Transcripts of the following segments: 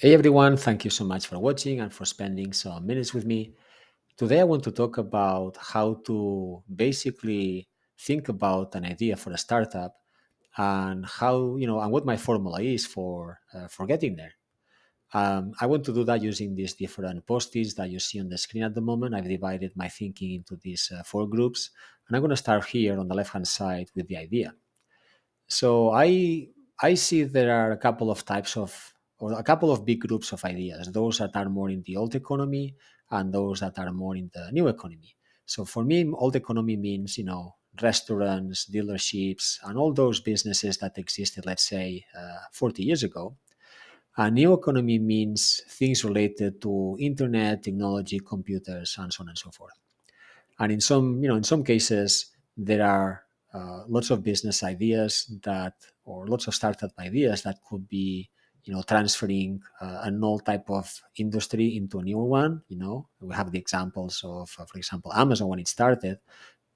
Hey everyone, thank you so much for watching and for spending some minutes with me. Today I want to talk about how to basically think about an idea for a startup and and what my formula is for getting there. I want to do that using these different post-its that you see on the screen at the moment. I've divided my thinking into these four groups, and I'm going to start here on the left-hand side with the idea. So I see there are a couple of types of or a couple of big groups of ideas. Those that are more in the old economy and those that are more in the new economy. So for me, old economy means restaurants, dealerships, and all those businesses that existed, let's say, 40 years ago. And new economy means things related to internet, technology, computers, and so on and so forth. And in some cases, there are lots of business ideas or lots of startup ideas that could be, transferring an old type of industry into a new one. We have the examples of, for example, Amazon when it started.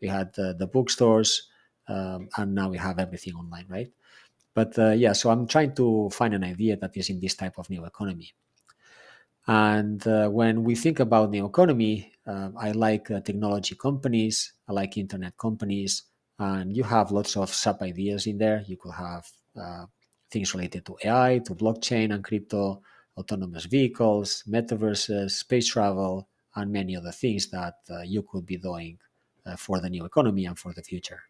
We had the bookstores, and now we have everything online, right? But yeah, so I'm trying to find an idea that is in this type of new economy. And when we think about the economy, I like technology companies, I like internet companies, and you have lots of sub ideas in there. You could have things related to AI, to blockchain and crypto, autonomous vehicles, metaverses, space travel, and many other things that you could be doing for the new economy and for the future.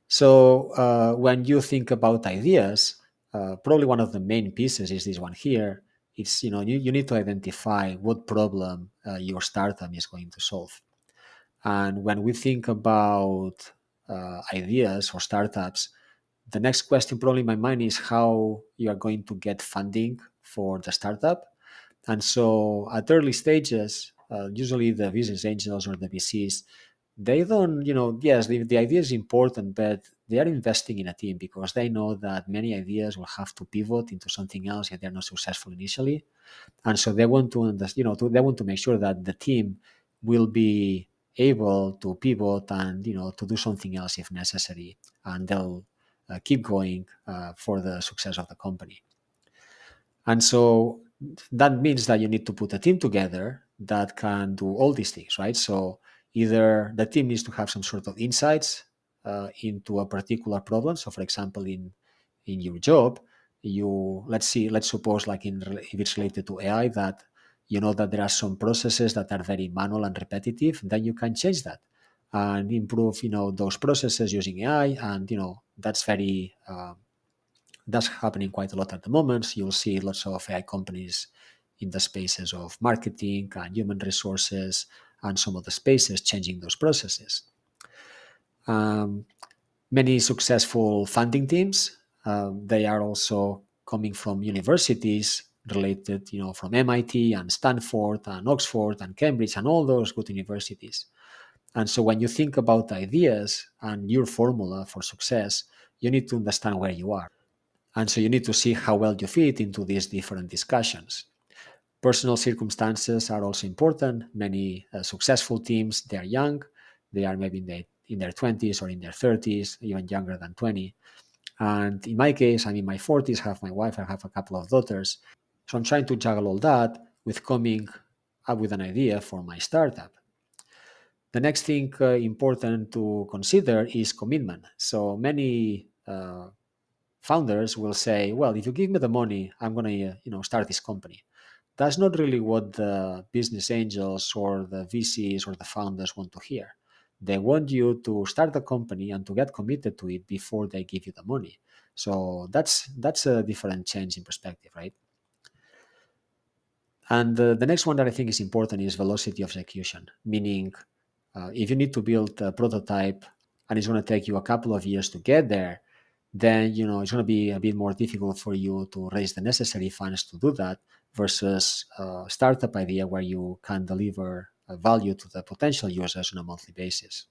So when you think about ideas, probably one of the main pieces is this one here. It's you need to identify what problem your startup is going to solve. And when we think about ideas or startups, the next question probably in my mind is how you are going to get funding for the startup. And so at early stages, usually the business angels or the VCs, they don't, yes, the idea is important, but they are investing in a team because they know that many ideas will have to pivot into something else if they're not successful initially. And so they want to, they want to make sure that the team will be able to pivot and, to do something else if necessary. And they'll keep going for the success of the company. And so that means that you need to put a team together that can do all these things, right? So either the team needs to have some sort of insights into a particular problem. So, for example, in your job, let's suppose like if it's related to AI that you know that there are some processes that are very manual and repetitive, then you can change that and improve those processes using AI, and that's very that's happening quite a lot at the moment. So you'll see lots of AI companies in the spaces of marketing and human resources and some of the spaces changing those processes. Um, Many successful funding teams, they are also coming from universities related, from MIT and Stanford and Oxford and Cambridge and all those good universities. And so when you think about ideas and your formula for success, you need to understand where you are. And so you need to see how well you fit into these different discussions. Personal circumstances are also important. Many successful teams, they are young. They are maybe in their 20s or in their 30s, even younger than 20. And in my case, I'm in my 40s, I have my wife, I have a couple of daughters. So I'm trying to juggle all that with coming up with an idea for my startup. The next thing important to consider is commitment. So many founders will say, well, if you give me the money, I'm going to start this company. That's not really what the business angels or the VCs or the founders want to hear. They want you to start the company and to get committed to it before they give you the money. So that's a different change in perspective, right? And the next one that I think is important is velocity of execution, meaning if you need to build a prototype and it's going to take you a couple of years to get there, then it's going to be a bit more difficult for you to raise the necessary funds to do that versus a startup idea where you can deliver value to the potential users on a monthly basis.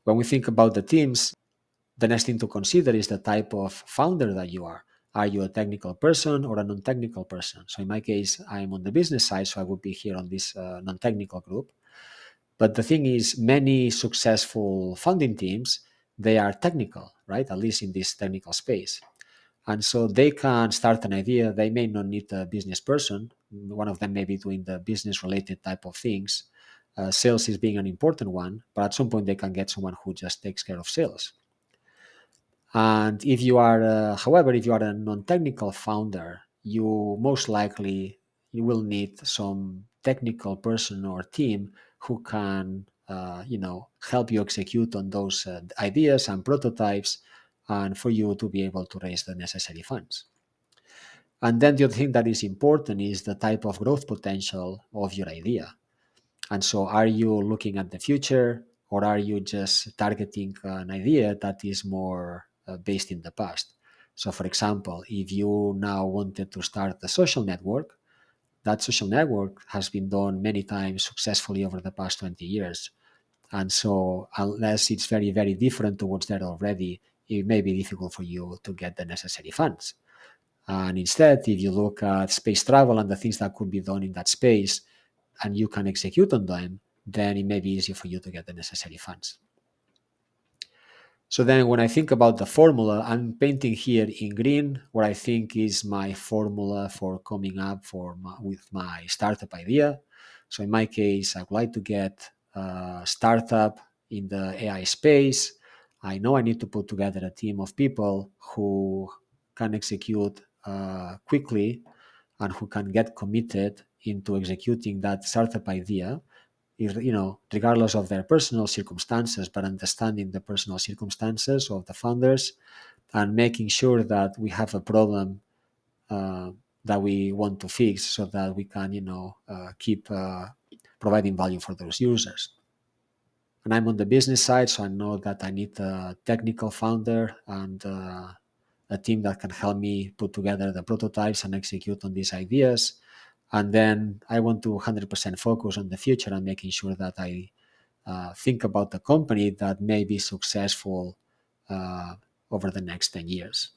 When we think about the teams, the next thing to consider is the type of founder that you are. Are you a technical person or a non-technical person? So in my case, I'm on the business side, so I would be here on this non-technical group. But the thing is, many successful founding teams, they are technical, right? At least in this technical space. And so they can start an idea. They may not need a business person. One of them may be doing the business related type of things. Sales is being an important one, but at some point they can get someone who just takes care of sales. And if you are, however, if you are a non-technical founder, you most likely you will need some technical person or team who can, help you execute on those ideas and prototypes, and for you to be able to raise the necessary funds. And then the other thing that is important is the type of growth potential of your idea. And so, are you looking at the future, or are you just targeting an idea that is more based in the past? So, for example, if you now wanted to start a social network, that social network has been done many times successfully over the past 20 years. And so, unless it's very, very different to what's there already, it may be difficult for you to get the necessary funds. And instead, if you look at space travel and the things that could be done in that space, and you can execute on them, then it may be easier for you to get the necessary funds. So then when I think about the formula, I'm painting here in green what I think is my formula for coming up with my startup idea. So in my case, I would like to get a startup in the AI space. I know I need to put together a team of people who can execute quickly and who can get committed into executing that startup idea, regardless of their personal circumstances, but understanding the personal circumstances of the founders and making sure that we have a problem uh, that we want to fix so that we can, keep providing value for those users. And I'm on the business side, so I know that I need a technical founder and a team that can help me put together the prototypes and execute on these ideas. And then I want to 100% focus on the future and making sure that I think about the company that may be successful uh, over the next 10 years.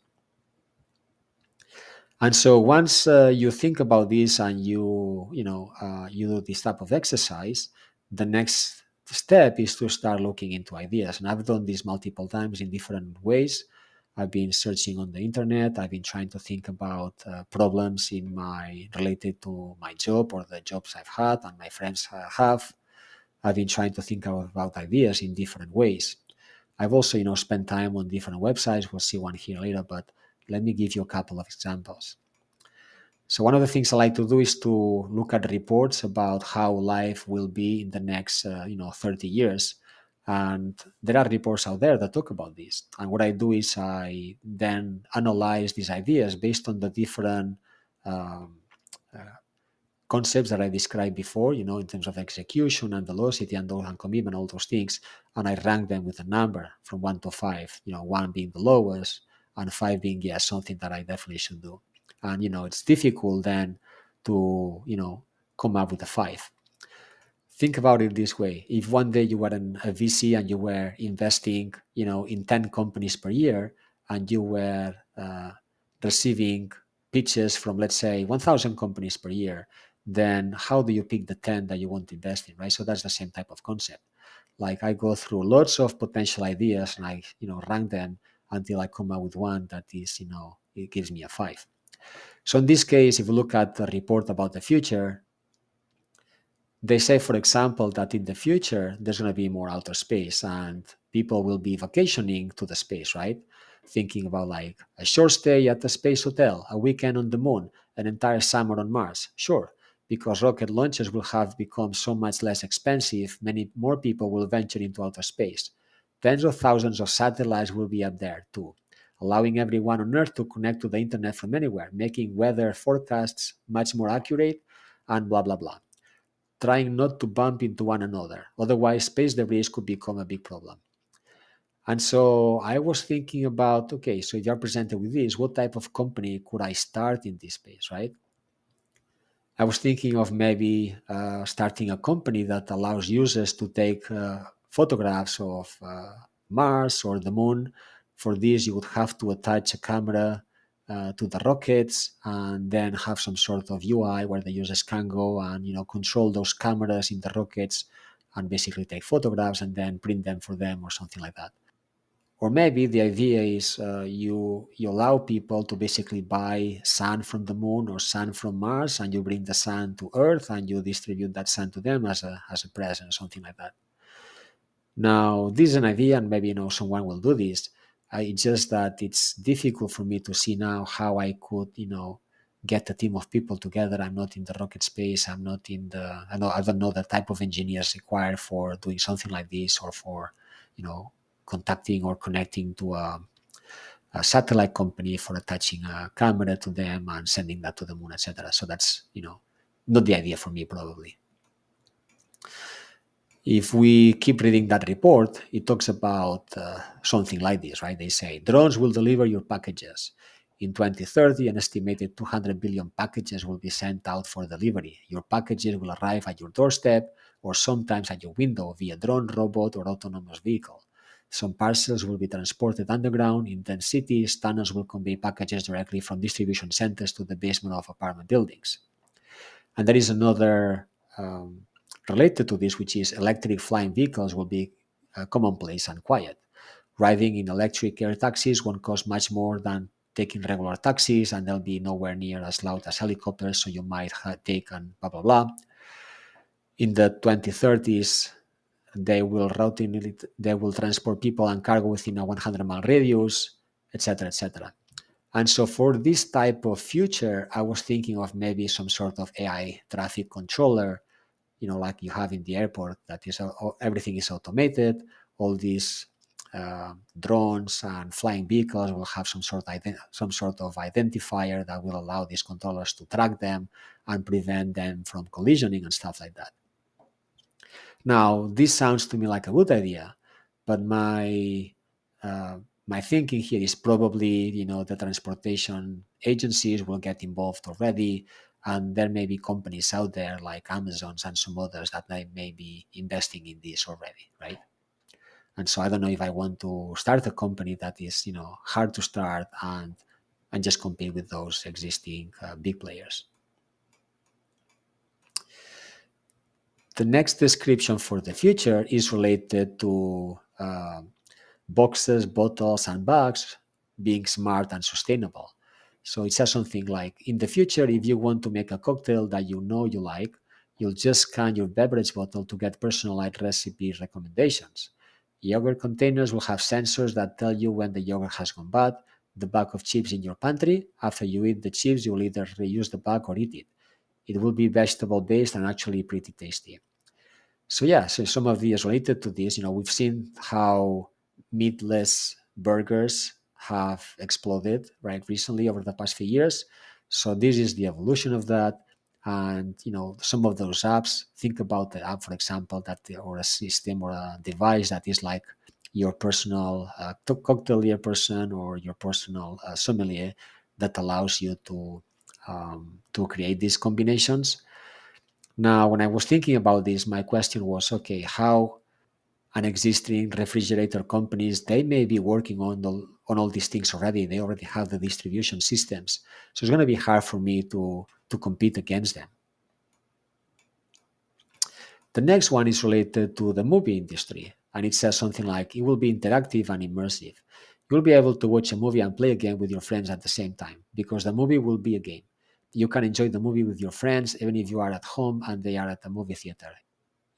And so once you think about this and you do this type of exercise, the next step is to start looking into ideas. And I've done this multiple times in different ways. I've been searching on the internet. I've been trying to think about problems related to my job or the jobs I've had and my friends have. I've been trying to think about ideas in different ways. I've also, spent time on different websites. We'll see one here later, but let me give you a couple of examples. So one of the things I like to do is to look at reports about how life will be in the next, 30 years. And there are reports out there that talk about this. And what I do is I then analyze these ideas based on the different um, uh, concepts that I described before, in terms of execution and velocity and commitment, all those things. And I rank them with a number from 1 to 5, one being the lowest and 5 being, yeah, something that I definitely should do. And, it's difficult then to, come up with a 5. Think about it this way. If one day you were a VC and you were investing, in 10 companies per year, and you were receiving pitches from, let's say, 1,000 companies per year, then how do you pick the 10 that you want to invest in, right? So that's the same type of concept. Like I go through lots of potential ideas and I, rank them until I come up with one that is, it gives me a 5. So in this case, if you look at the report about the future, they say, for example, that in the future there's going to be more outer space and people will be vacationing to the space, right? Thinking about like a short stay at the space hotel, a weekend on the moon, an entire summer on Mars. Sure, because rocket launches will have become so much less expensive, many more people will venture into outer space. Tens of thousands of satellites will be up there too, allowing everyone on Earth to connect to the internet from anywhere, making weather forecasts much more accurate, and blah, blah, blah, trying not to bump into one another. Otherwise, space debris could become a big problem. And so I was thinking about, okay, so if you're presented with this, what type of company could I start in this space, right? I was thinking of maybe starting a company that allows users to take photographs of Mars or the moon. For this, you would have to attach a camera to the rockets and then have some sort of UI where the users can go and control those cameras in the rockets and basically take photographs and then print them for them or something like that. Or maybe the idea is you allow people to basically buy sand from the moon or sand from Mars, and you bring the sand to Earth and you distribute that sand to them as a present, something like that. Now, this is an idea, and maybe someone will do this. It's just that it's difficult for me to see now how I could get a team of people together. I'm not in the rocket space. I'm not in the. I don't know the type of engineers required for doing something like this, or for you know contacting or connecting to a satellite company for attaching a camera to them and sending that to the moon, etc. So that's not the idea for me, probably. If we keep reading that report, it talks about something like this, right? They say drones will deliver your packages. In 2030, an estimated 200 billion packages will be sent out for delivery. Your packages will arrive at your doorstep or sometimes at your window via drone, robot, or autonomous vehicle. Some parcels will be transported underground in dense cities. Tunnels will convey packages directly from distribution centers to the basement of apartment buildings. And there is another related to this, which is electric flying vehicles will be commonplace and quiet. Riding in electric air taxis won't cost much more than taking regular taxis, and they'll be nowhere near as loud as helicopters, so you might take and blah, blah, blah. In the 2030s, they will transport people and cargo within a 100-mile radius, etc., etc. And so for this type of future, I was thinking of maybe some sort of AI traffic controller, like you have in the airport, that is everything is automated. All these drones and flying vehicles will have some sort of identifier that will allow these controllers to track them and prevent them from collisioning and stuff like that. Now, this sounds to me like a good idea, but uh, my thinking here is probably the transportation agencies will get involved already, and there may be companies out there like Amazon's and some others that may be investing in this already, right? And so I don't know if I want to start a company that is hard to start and just compete with those existing big players. The next description for the future is related to boxes, bottles, and bags being smart and sustainable. So it says something like, in the future, if you want to make a cocktail that you like, you'll just scan your beverage bottle to get personalized recipe recommendations. Yogurt containers will have sensors that tell you when the yogurt has gone bad. The bag of chips in your pantry, after you eat the chips, you'll either reuse the bag or eat it. It will be vegetable based and actually pretty tasty. So yeah, so some of these related to this, we've seen how meatless burgers have exploded right recently over the past few years. So this is the evolution of that. And some of those apps, think about the app, for example, or a system or a device that is like your personal cocktailier person or your personal sommelier that allows you to create these combinations. Now, when I was thinking about this, my question was, okay, how an existing refrigerator companies, they may be working on all these things already. They already have the distribution systems. So it's going to be hard for me to compete against them. The next one is related to the movie industry, and it says something like, it will be interactive and immersive. You'll be able to watch a movie and play a game with your friends at the same time because the movie will be a game. You can enjoy the movie with your friends even if you are at home and they are at the movie theater.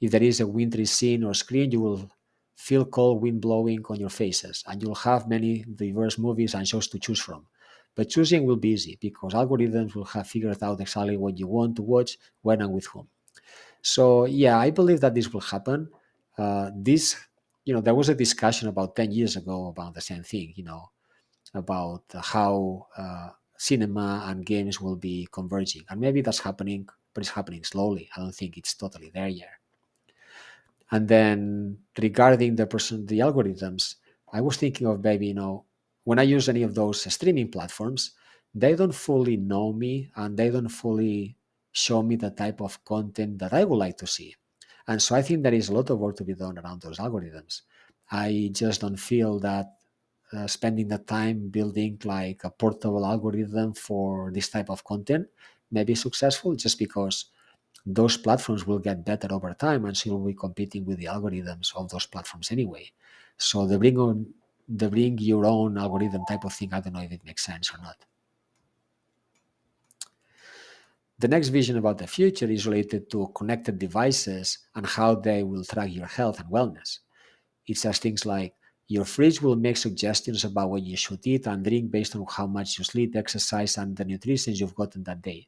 If there is a wintry scene or screen, you will feel cold wind blowing on your faces, and you'll have many diverse movies and shows to choose from. But choosing will be easy because algorithms will have figured out exactly what you want to watch, when, and with whom. So yeah, I believe that this will happen. There was a discussion about 10 years ago about the same thing, about how cinema and games will be converging. And maybe that's happening, but it's happening slowly. I don't think it's totally there yet. And then regarding the algorithms, I was thinking of maybe, when I use any of those streaming platforms, they don't fully know me and they don't fully show me the type of content that I would like to see. And so I think there is a lot of work to be done around those algorithms. I just don't feel that spending the time building like a portable algorithm for this type of content may be successful, just because those platforms will get better over time, and so you'll be competing with the algorithms of those platforms anyway. So the bring your own algorithm type of thing. I don't know if it makes sense or not. The next vision about the future is related to connected devices and how they will track your health and wellness. It says things like your fridge will make suggestions about what you should eat and drink based on how much you sleep, exercise, and the nutrition you've gotten that day.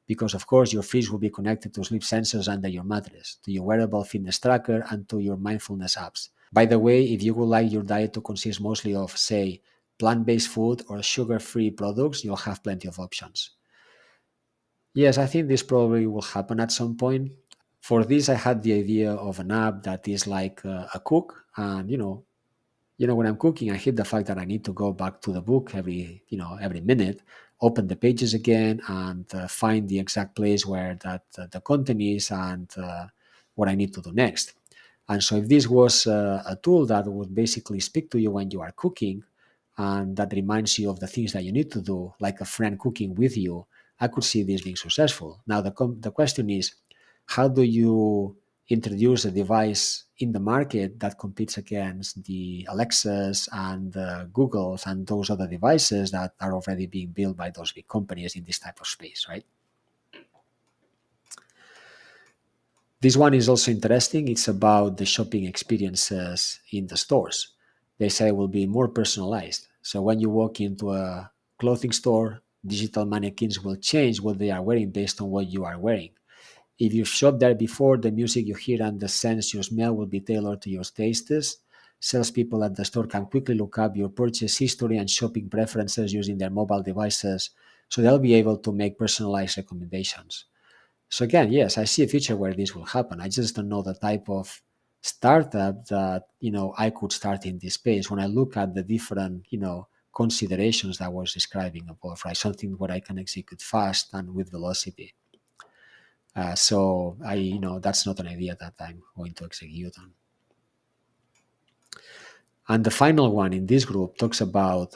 Because, of course, your fridge will be connected to sleep sensors under your mattress, to your wearable fitness tracker, and to your mindfulness apps. By the way, if you would like your diet to consist mostly of, say, plant based food or sugar free products, you'll have plenty of options. Yes, I think this probably will happen at some point. For this, I had the idea of an app that is like a cook, and when I'm cooking, I hate the fact that I need to go back to the book every minute, open the pages again, and find the exact place where that the content is and what I need to do next. And so, if this was a tool that would basically speak to you when you are cooking, and that reminds you of the things that you need to do, like a friend cooking with you, I could see this being successful. Now, the question is, how do you introduce a device in the market that competes against the Alexas and the Googles and those other devices that are already being built by those big companies in this type of space, right? This one is also interesting. It's about the shopping experiences in the stores. They say it will be more personalized. So when you walk into a clothing store, digital mannequins will change what they are wearing based on what you are wearing. If you shop there before, the music you hear and the scents you smell will be tailored to your tastes. Salespeople at the store can quickly look up your purchase history and shopping preferences using their mobile devices, so they'll be able to make personalized recommendations. So again, yes, I see a future where this will happen. I just don't know the type of startup that I could start in this space. When I look at the different considerations that I was describing above, right? Something where I can execute fast and with velocity. So that's not an idea that I'm going to execute on. And the final one in this group talks about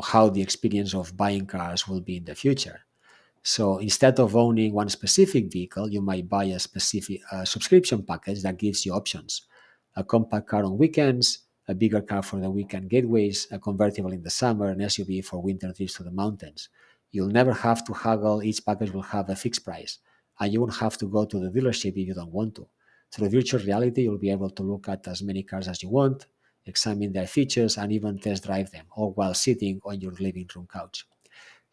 how the experience of buying cars will be in the future. So instead of owning one specific vehicle, you might buy a specific subscription package that gives you options: a compact car on weekends, a bigger car for the weekend getaways, a convertible in the summer, an SUV for winter trips to the mountains. You'll never have to haggle. Each package will have a fixed price, and you won't have to go to the dealership if you don't want to. Through virtual reality, you'll be able to look at as many cars as you want, examine their features, and even test drive them, all while sitting on your living room couch.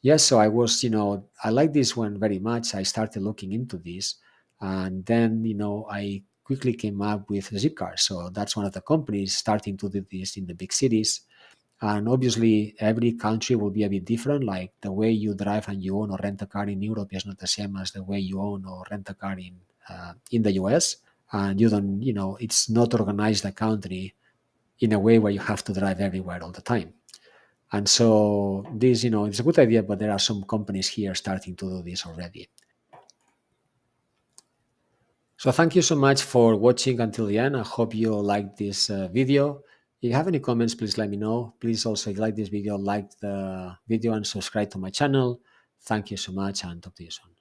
Yes, so I like this one very much. I started looking into this, and then, I quickly came up with Zipcar. So that's one of the companies starting to do this in the big cities. And obviously, every country will be a bit different. Like the way you drive and you own or rent a car in Europe is not the same as the way you own or rent a car in the US. And you don't, it's not organized a country in a way where you have to drive everywhere all the time. And so this, it's a good idea, but there are some companies here starting to do this already. So thank you so much for watching until the end. I hope you liked this video. If you have any comments, please let me know. Please also, if you like this video, like the video and subscribe to my channel. Thank you so much and talk to you soon.